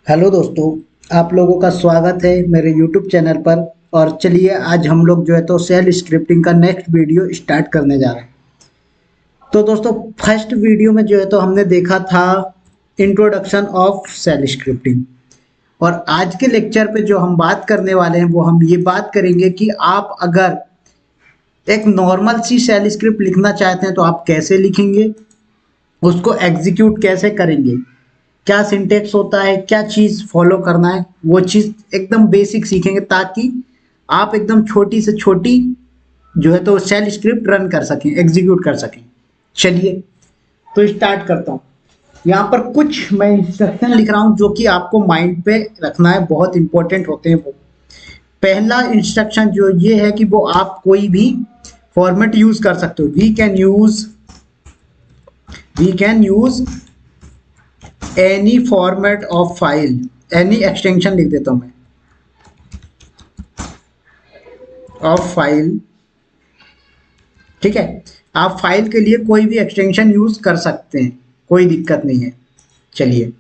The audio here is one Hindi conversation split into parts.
हेलो दोस्तों, आप लोगों का स्वागत है मेरे यूट्यूब चैनल पर। और चलिए आज हम लोग जो है तो सेल स्क्रिप्टिंग का नेक्स्ट वीडियो स्टार्ट करने जा रहे हैं। तो दोस्तों, फर्स्ट वीडियो में जो है तो हमने देखा था इंट्रोडक्शन ऑफ सेल स्क्रिप्टिंग। और आज के लेक्चर पे जो हम बात करने वाले हैं वो हम ये बात करेंगे कि आप अगर एक नॉर्मल सी सेल स्क्रिप्ट लिखना चाहते हैं तो आप कैसे लिखेंगे, उसको एग्जीक्यूट कैसे करेंगे, क्या सिंटेक्स होता है, क्या चीज़ फॉलो करना है, वो चीज़ एकदम बेसिक सीखेंगे ताकि आप एकदम छोटी से छोटी जो है तो शेल स्क्रिप्ट रन कर सकें, एग्जीक्यूट कर सकें। चलिए तो स्टार्ट करता हूँ। यहाँ पर कुछ मैं इंस्ट्रक्शन लिख रहा हूँ जो कि आपको माइंड पे रखना है, बहुत इंपॉर्टेंट होते हैं वो। पहला इंस्ट्रक्शन जो ये है कि वो आप कोई भी फॉर्मेट यूज कर सकते हो। We can use any format of file, any extension लिख देता हूं मैं, ऑफ फाइल। ठीक है, आप फाइल के लिए कोई भी एक्सटेंशन यूज कर सकते हैं, कोई दिक्कत नहीं है। चलिए,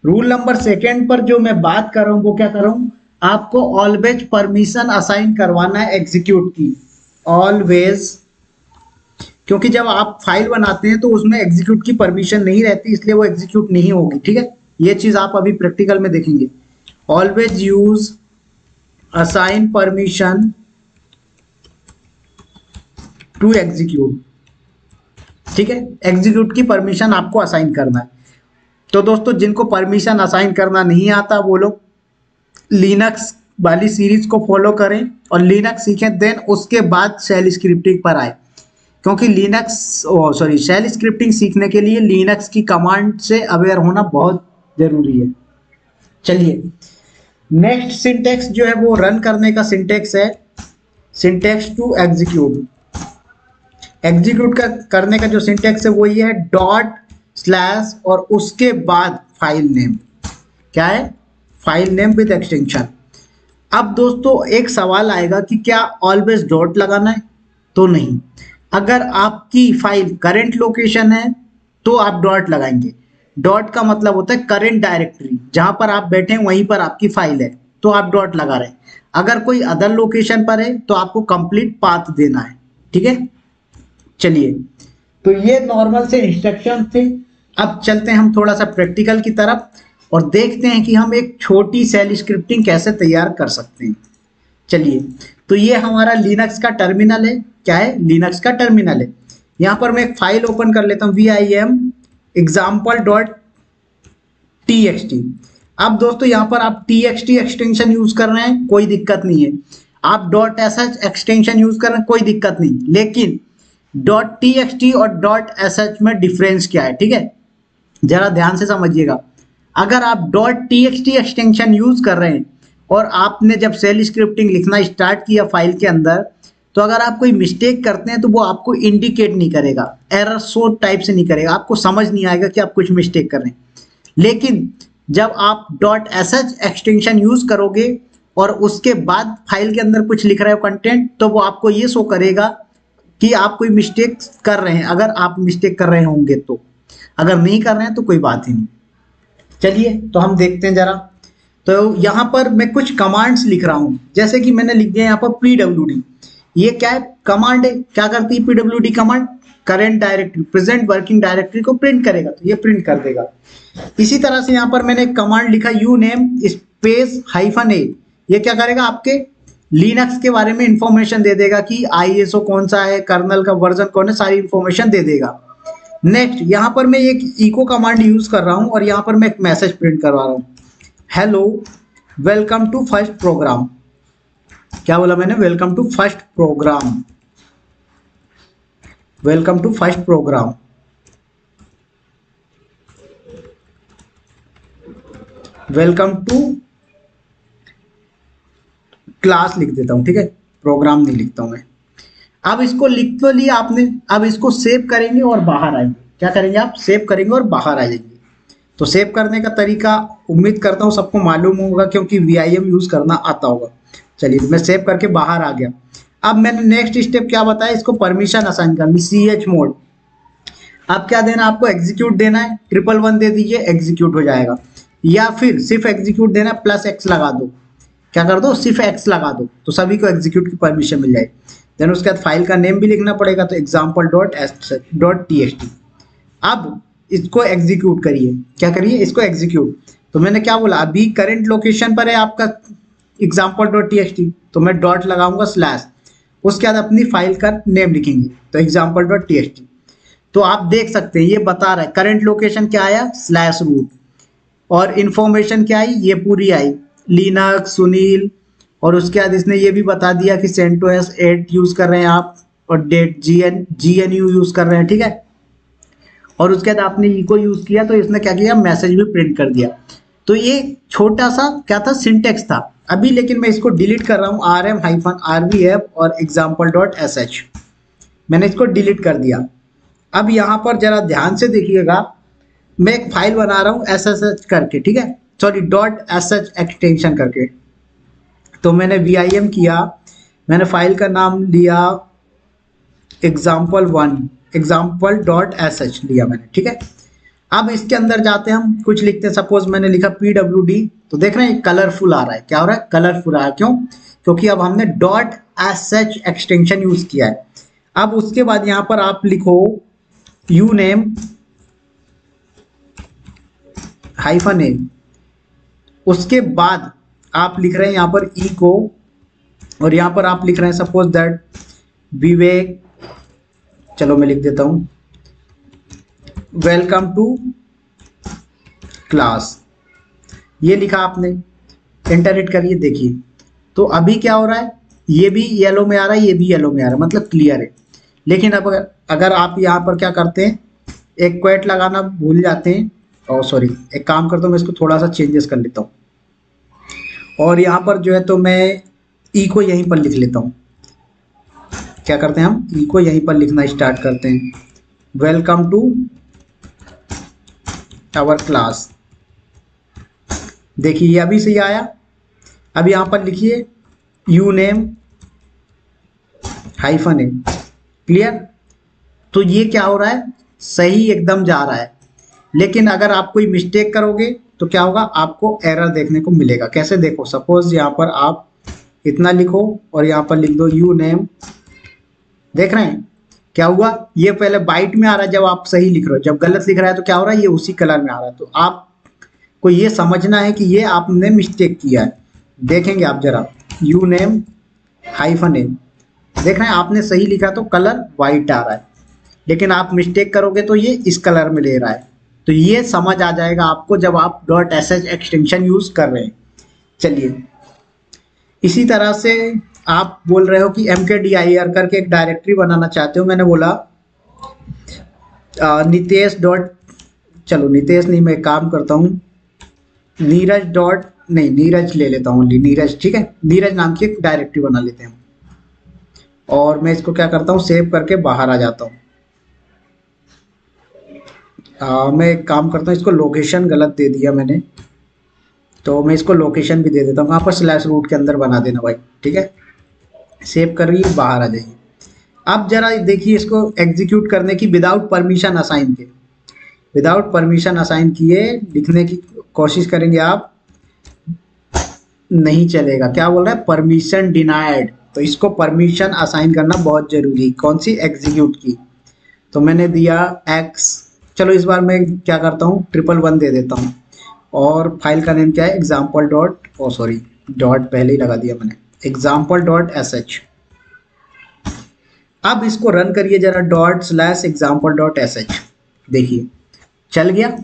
रूल नंबर सेकेंड पर जो मैं बात कर रहा हूं वो क्या कर रहा हूं, आपको ऑलवेज परमिशन असाइन करवाना है एग्जीक्यूट की, ऑलवेज। क्योंकि जब आप फाइल बनाते हैं तो उसमें एग्जीक्यूट की परमिशन नहीं रहती, इसलिए वो एग्जीक्यूट नहीं होगी। ठीक है, ये चीज आप अभी प्रैक्टिकल में देखेंगे। Always use assign permission to execute. ठीक है, एग्जीक्यूट की परमिशन आपको असाइन करना है। तो दोस्तों, जिनको परमिशन असाइन करना नहीं आता वो लोग लिनक्स वाली सीरीज को फॉलो करें और लिनक्स सीखें, देन उसके बाद शेल स्क्रिप्टिंग पर आए। क्योंकि शेल स्क्रिप्टिंग सीखने के लिए लिनक्स की कमांड से अवेयर होना बहुत जरूरी है। चलिए, नेक्स्ट सिंटेक्स जो है वो रन करने का सिंटेक्स है, सिंटेक्स टू एग्जीक्यूट। एग्जीक्यूट का करने का जो सिंटेक्स है वो ये है, डॉट स्लैश और उसके बाद फाइल नेम। क्या है? File name with extension. अब दोस्तों एक सवाल आएगा कि क्या ऑलवेज डॉट लगाना है? तो नहीं। अगर आपकी फाइल करंट लोकेशन है तो आप डॉट लगाएंगे। डॉट का मतलब होता है करंट डायरेक्टरी, जहां पर आप बैठे हैं वहीं पर आपकी फाइल है, तो आप डॉट लगा रहे हैं। अगर कोई अदर लोकेशन पर है तो आपको कंप्लीट पाथ देना है। ठीक है, चलिए, तो ये नॉर्मल से इंस्ट्रक्शन थे। अब चलते हैं हम थोड़ा सा प्रैक्टिकल की तरफ और देखते हैं कि हम एक छोटी सेल स्क्रिप्टिंग कैसे तैयार कर सकते हैं। चलिए, तो ये हमारा लिनक्स का टर्मिनल है। क्या है? लिनक्स का टर्मिनल है। यहाँ पर मैं एक फाइल ओपन कर लेता हूँ, vim example.txt। अब दोस्तों यहाँ पर आप txt एक्सटेंशन यूज कर रहे हैं, कोई दिक्कत नहीं है। आप .sh एक्सटेंशन यूज कर रहे हैं, कोई दिक्कत नहीं। लेकिन .txt और .sh में डिफरेंस क्या है? ठीक है, जरा ध्यान से समझिएगा। अगर आप .txt एक्सटेंशन यूज कर रहे हैं और आपने जब सेल स्क्रिप्टिंग लिखना स्टार्ट किया फाइल के अंदर, तो अगर आप कोई मिस्टेक करते हैं तो वो आपको इंडिकेट नहीं करेगा, एरर शो टाइप से नहीं करेगा, आपको समझ नहीं आएगा कि आप कुछ मिस्टेक कर रहे हैं। लेकिन जब आप .sh एक्सटेंशन यूज करोगे और उसके बाद फाइल के अंदर कुछ लिख रहे हो कंटेंट, तो वो आपको ये शो करेगा कि आप कोई मिस्टेक कर रहे हैं, अगर आप मिस्टेक कर रहे होंगे तो। अगर नहीं कर रहे हैं तो कोई बात ही नहीं। चलिए, तो हम देखते हैं जरा। तो यहाँ पर मैं कुछ कमांड्स लिख रहा हूँ, जैसे कि मैंने लिख दिया यहाँ पर pwd। ये क्या है? कमांड है। क्या करती है pwd command? Current directory, present working directory को प्रिंट करेगा, तो ये प्रिंट कर देगा। इसी तरह से यहाँ पर मैंने एक कमांड लिखा uname स्पेस -a। ये क्या करेगा? आपके लिनक्स के बारे में इंफॉर्मेशन दे देगा कि ISO कौन सा है, कर्नल का वर्जन कौन है, सारी इंफॉर्मेशन दे देगा। नेक्स्ट, यहाँ पर मैं एक इको कमांड यूज कर रहा हूँ और यहाँ पर मैं एक मैसेज प्रिंट करवा रहा हूँ, hello welcome to first program. क्या बोला मैंने? Welcome to first program, welcome to first program. Welcome to class लिख देता हूं। ठीक है, प्रोग्राम नहीं लिखता हूं मैं। अब इसको लिख तो लिया आपने, अब इसको सेव करेंगे और बाहर आएंगे। क्या करेंगे? आप सेव करेंगे और बाहर आ जाएंगे। तो सेव करने का तरीका उम्मीद करता हूँ सबको मालूम होगा, क्योंकि vim यूज करना आता होगा। चलिए, मैं सेव करके बाहर आ गया। अब मैंने नेक्स्ट स्टेप क्या बताया, इसको परमिशन असाइन करनी, chmod। अब क्या देना आपको? एग्जीक्यूट देना है, 111 दे दीजिए, एग्जीक्यूट हो जाएगा। या फिर सिर्फ एग्जीक्यूट देना प्लस एक्स लगा दो, क्या कर दो सिर्फ एक्स लगा दो तो सभी को एग्जीक्यूट की परमिशन मिल जाएगी। देन उसके बाद फाइल का नेम भी लिखना पड़ेगा, तो एग्जाम्पल डॉट txt। अब इसको एग्जीक्यूट करिए, क्या करिए इसको एग्जीक्यूट। तो मैंने क्या बोला, अभी करंट लोकेशन पर है आपका एग्जाम्पल डॉट txt, तो मैं डॉट लगाऊंगा स्लैश, उसके बाद अपनी फाइल का नेम लिखेंगे तो एग्जाम्पल डॉट txt। तो आप देख सकते हैं ये बता रहा है करंट लोकेशन क्या आया स्लैश रूट, और इन्फॉर्मेशन क्या आई ये पूरी आई लिनक्स सुनील, और उसके बाद इसने ये भी बता दिया कि CentOS 8 यूज कर रहे हैं आप, और डेट GNU यूज कर रहे हैं, ठीक है। और उसके बाद आपने इको यूज किया तो इसने क्या किया मैसेज भी प्रिंट कर दिया। तो ये छोटा सा क्या था सिंटेक्स था अभी, लेकिन मैं इसको डिलीट कर रहा हूँ rm-rvf और example.sh, मैंने इसको डिलीट कर दिया। अब यहाँ पर जरा ध्यान से देखिएगा, मैं एक फाइल बना रहा हूँ SSH करके, ठीक है, सॉरी .sh एक्सटेंशन करके। तो मैंने vim किया, मैंने फाइल का नाम लिया example.sh लिया मैंने, ठीक है। अब इसके अंदर जाते हैं हम कुछ लिखते हैं, सपोज मैंने लिखा pwd, तो देख रहे हैं कलरफुल आ रहा है, क्या हो रहा है कलरफुल आ रहा है, क्यों, क्योंकि अब हमने .sh एक्सटेंशन यूज किया है। अब उसके बाद यहाँ पर आप लिखो uname -a, उसके बाद आप लिख रहे हैं यहाँ पर echo, और यहाँ पर आप लिख रहे हैं सपोज दैट विवेक, चलो मैं लिख देता हूँ वेलकम टू क्लास, ये लिखा आपने, एंटर हिट करिए, देखिए तो अभी क्या हो रहा है, ये भी येलो में आ रहा है, ये भी येलो में आ रहा है, मतलब क्लियर है। लेकिन अब अगर आप यहाँ पर क्या करते हैं, एक क्वेट लगाना भूल जाते हैं, और सॉरी एक काम करता हूँ मैं इसको थोड़ा सा चेंजेस कर लेता हूँ, और यहाँ पर जो है तो मैं ई को यहीं पर लिख लेता हूँ। क्या करते हैं हम ई को यहीं पर लिखना स्टार्ट करते हैं, वेलकम टू आवर क्लास। देखिए ये अभी सही आया। अब यहाँ पर लिखिए uname -a, क्लियर। तो ये क्या हो रहा है, सही एकदम जा रहा है। लेकिन अगर आप कोई मिस्टेक करोगे तो क्या होगा, आपको एरर देखने को मिलेगा। कैसे, देखो सपोज यहाँ पर आप इतना लिखो और यहाँ पर लिख दो uname, देख रहे हैं क्या हुआ, ये पहले बाइट में आ रहा है जब आप सही लिख रहे हो, जब गलत लिख रहा है तो क्या हो रहा है, ये उसी कलर में आ रहा है। तो आपको ये समझना है कि ये आपने मिस्टेक किया है। देखेंगे आप जरा uname -a, देख रहे हैं आपने सही लिखा तो कलर वाइट आ रहा है, लेकिन आप मिस्टेक करोगे तो ये इस कलर में ले रहा है। तो ये समझ आ जाएगा आपको जब आप .sh एक्सटेंशन यूज कर रहे हैं। चलिए इसी तरह से आप बोल रहे हो कि mkdir करके एक डायरेक्टरी बनाना चाहते हो, मैंने बोला नितेश डॉट, चलो नितेश नहीं, मैं काम करता हूँ नीरज डॉट, नहीं नीरज ले लेता हूँ, नीरज, ठीक है, नीरज नाम की एक डायरेक्टरी बना लेते हैं। और मैं इसको क्या करता हूँ, सेव करके बाहर आ जाता हूँ। मैं एक काम करता हूँ, इसको लोकेशन गलत दे दिया मैंने, तो मैं इसको लोकेशन भी दे देता हूँ, वहाँ पर स्लैश रूट के अंदर बना देना भाई, ठीक है। सेव करिए, बाहर आ जाइए। अब जरा देखिए इसको एग्जीक्यूट करने की विदाउट परमिशन असाइन के, विदाउट परमिशन असाइन किए लिखने की कोशिश करेंगे आप, नहीं चलेगा। क्या बोल रहा है, परमिशन डिनाइड। तो इसको परमिशन असाइन करना बहुत जरूरी। कौन सी, एग्जीक्यूट की। तो मैंने दिया x, चलो इस बार मैं क्या करता हूँ 111 दे देता हूँ, और फाइल का नेम क्या है, एग्जाम्पल डॉट, ओ सॉरी डॉट पहले ही लगा दिया मैंने, example.sh। अब इसको रन करिए जरा ./example.sh, देखिए चल गया।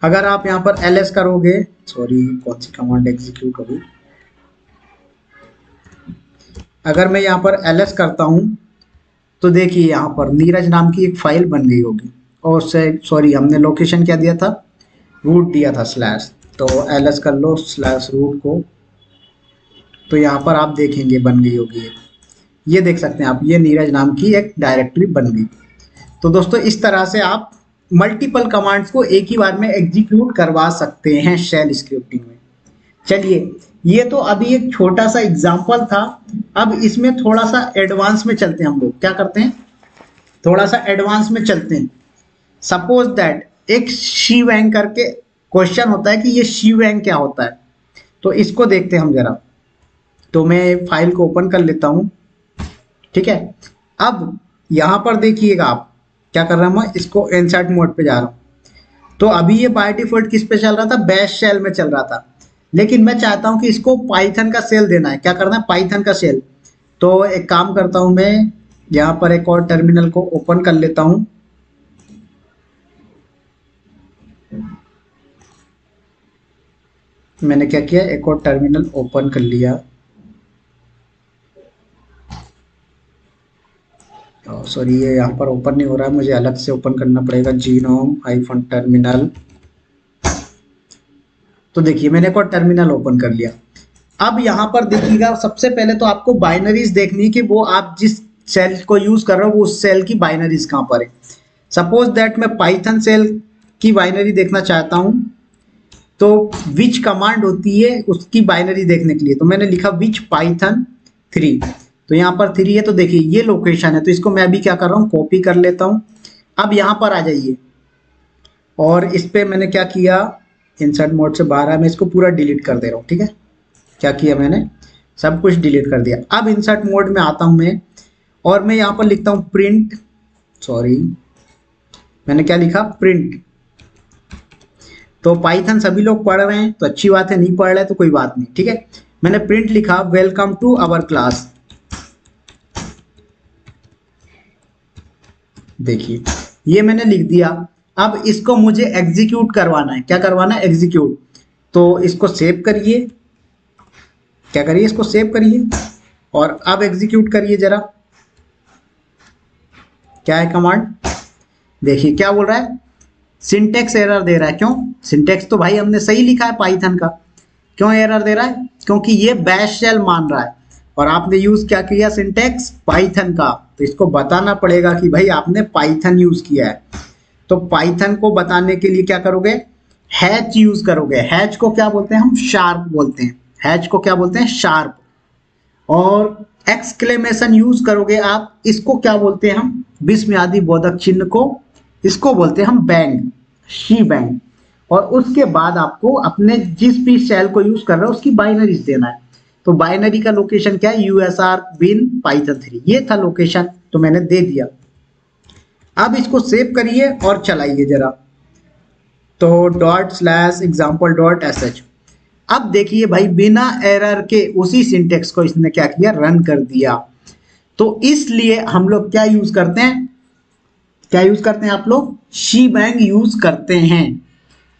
अगर आप यहाँ पर ls करोगे, सॉरी कौन सी कमांड एग्जीक्यूट होगी, अगर मैं यहाँ पर ls करता हूँ तो देखिए यहाँ पर नीरज नाम की एक फाइल बन गई होगी, और सॉरी हमने लोकेशन क्या दिया था, रूट दिया था स्लैश, तो ls कर लो स्लैश रूट को, तो यहाँ पर आप देखेंगे बन गई होगी, ये देख सकते हैं आप, ये नीरज नाम की एक डायरेक्टरी बन गई। तो दोस्तों इस तरह से आप मल्टीपल कमांड्स को एक ही बार में एग्जीक्यूट करवा सकते हैं शेल स्क्रिप्टिंग में। चलिए ये तो अभी एक छोटा सा एग्जांपल था, अब इसमें थोड़ा सा एडवांस में चलते हैं। हम लोग क्या करते हैं, थोड़ा सा एडवांस में चलते हैं। सपोज दैट एक शीवैंग करके क्वेश्चन होता है कि ये शी बैंक क्या होता है। तो इसको देखते हैं हम जरा। तो मैं फाइल को ओपन कर लेता हूं, ठीक है। अब यहां पर देखिएगा आप क्या कर रहा हूं, मैं इसको इंसर्ट मोड पे जा रहा हूं। तो अभी ये बाय डिफॉल्ट किस पे चल रहा था, बैश शेल में चल रहा था, लेकिन मैं चाहता हूं कि इसको पाइथन का सेल देना है। क्या करना है, पाइथन का सेल। तो एक काम करता हूं, मैं यहाँ पर एक और टर्मिनल को ओपन कर लेता हूं। मैंने क्या किया, एक और टर्मिनल ओपन कर लिया। सॉरी, ये यहाँ पर ओपन नहीं हो रहा है, मुझे अलग से ओपन करना पड़ेगा, जीनोम हाइफन टर्मिनल। तो देखिए मैंने एक और टर्मिनल ओपन कर लिया। अब यहाँ पर देखिएगा, सबसे पहले तो आपको बाइनरीज देखनी है कि वो आप जिस सेल को यूज कर रहे हो वो उस सेल की बाइनरीज कहाँ पर है। सपोज दैट मैं पाइथन सेल की बाइनरी देखना चाहता हूँ, तो विच कमांड होती है उसकी बाइनरी देखने के लिए, तो मैंने लिखा विच पाइथन 3। तो यहाँ पर 3 है, तो देखिए ये लोकेशन है। तो इसको मैं अभी क्या कर रहा हूँ, कॉपी कर लेता हूँ। अब यहाँ पर आ जाइए, और इस पे मैंने क्या किया, इंसर्ट मोड से बाहर है, मैं इसको पूरा डिलीट कर दे रहा हूँ, ठीक है। क्या किया मैंने, सब कुछ डिलीट कर दिया। अब इंसर्ट मोड में आता हूँ मैं, और मैं यहाँ पर लिखता हूँ प्रिंट, सॉरी मैंने क्या लिखा, प्रिंट। तो पाइथन सभी लोग पढ़ रहे हैं तो अच्छी बात है, नहीं पढ़ रहे तो कोई बात नहीं, ठीक है। मैंने प्रिंट लिखा वेलकम टू आवर क्लास। देखिए ये मैंने लिख दिया। अब इसको मुझे एग्जीक्यूट करवाना है। क्या करवाना है, एग्जीक्यूट। तो इसको सेव करिए, क्या करिए, इसको सेव करिए और अब एग्जीक्यूट करिए जरा। क्या है कमांड, देखिए क्या बोल रहा है, सिंटेक्स एरर दे रहा है। क्यों, सिंटेक्स तो भाई हमने सही लिखा है पाइथन का, क्यों एरर दे रहा है, क्योंकि ये बैश शेल मान रहा है और आपने यूज क्या किया, सिंटेक्स पाइथन का। तो इसको बताना पड़ेगा कि भाई आपने पाइथन यूज किया है। तो पाइथन को बताने के लिए क्या करोगे, हैच यूज करोगे। हैच को क्या बोलते हैं हम, शार्प बोलते हैं। हैच को क्या बोलते हैं, शार्प। और एक्सक्लेमेशन यूज करोगे आप, इसको क्या बोलते हैं हम, विस्मयादि बोधक चिन्ह को, इसको बोलते हैं हम बैंग, शी बैंग। और उसके बाद आपको अपने जिस भी सेल को यूज कर रहे हो उसकी बाइनरीज देना है। तो बाइनरी का लोकेशन क्या है, यूएसआर बिन पाइथन 3, ये था लोकेशन, तो मैंने दे दिया। अब इसको सेव करिए और चलाइए जरा। तो ./example.sh। अब देखिए भाई बिना एरर के उसी सिंटेक्स को इसने क्या किया, रन कर दिया। तो इसलिए हम लोग क्या यूज करते हैं, क्या यूज करते हैं आप लोग, शी बैंग यूज करते हैं।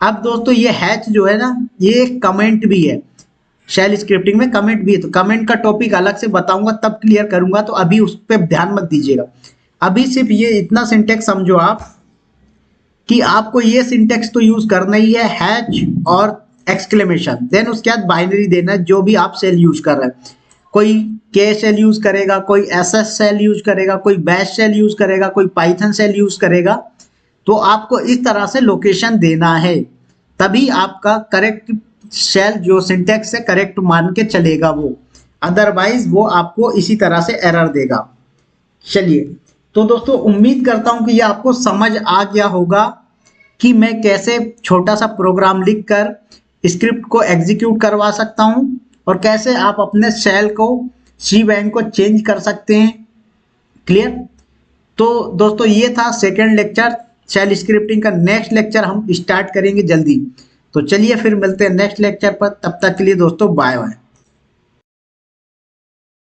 अब दोस्तों ये हैच जो है ना, ये कमेंट भी है, शेल स्क्रिप्टिंग में कमेंट भी है। तो कमेंट का टॉपिक अलग से बताऊंगा, तब क्लियर करूंगा, तो अभी उस पर ध्यान मत दीजिएगा। अभी सिर्फ ये इतना सिंटेक्स समझो आप कि आपको ये सिंटेक्स तो यूज करना ही है, हैच और एक्सक्लेमेशन। देन उसके बाद बाइनरी देना है जो भी आप सेल यूज कर रहे हैं। कोई के सेल यूज करेगा, कोई एसएस सेल यूज करेगा, कोई बैश सेल यूज करेगा, कोई पाइथन सेल यूज करेगा। तो आपको इस तरह से लोकेशन देना है, तभी आपका करेक्ट सेल जो सिंटेक्स से करेक्ट मान के चलेगा वो, अदरवाइज वो आपको इसी तरह से एरर देगा। चलिए, तो दोस्तों उम्मीद करता हूं कि ये आपको समझ आ गया होगा कि मैं कैसे छोटा सा प्रोग्राम लिखकर स्क्रिप्ट को एग्जीक्यूट करवा सकता हूं और कैसे आप अपने सेल को, शी बैंक को चेंज कर सकते हैं। क्लियर। तो दोस्तों ये था सेकंड लेक्चर शेल स्क्रिप्टिंग का। नेक्स्ट लेक्चर हम स्टार्ट करेंगे जल्दी। तो चलिए फिर मिलते हैं नेक्स्ट लेक्चर पर, तब तक के लिए दोस्तों बाय बाय।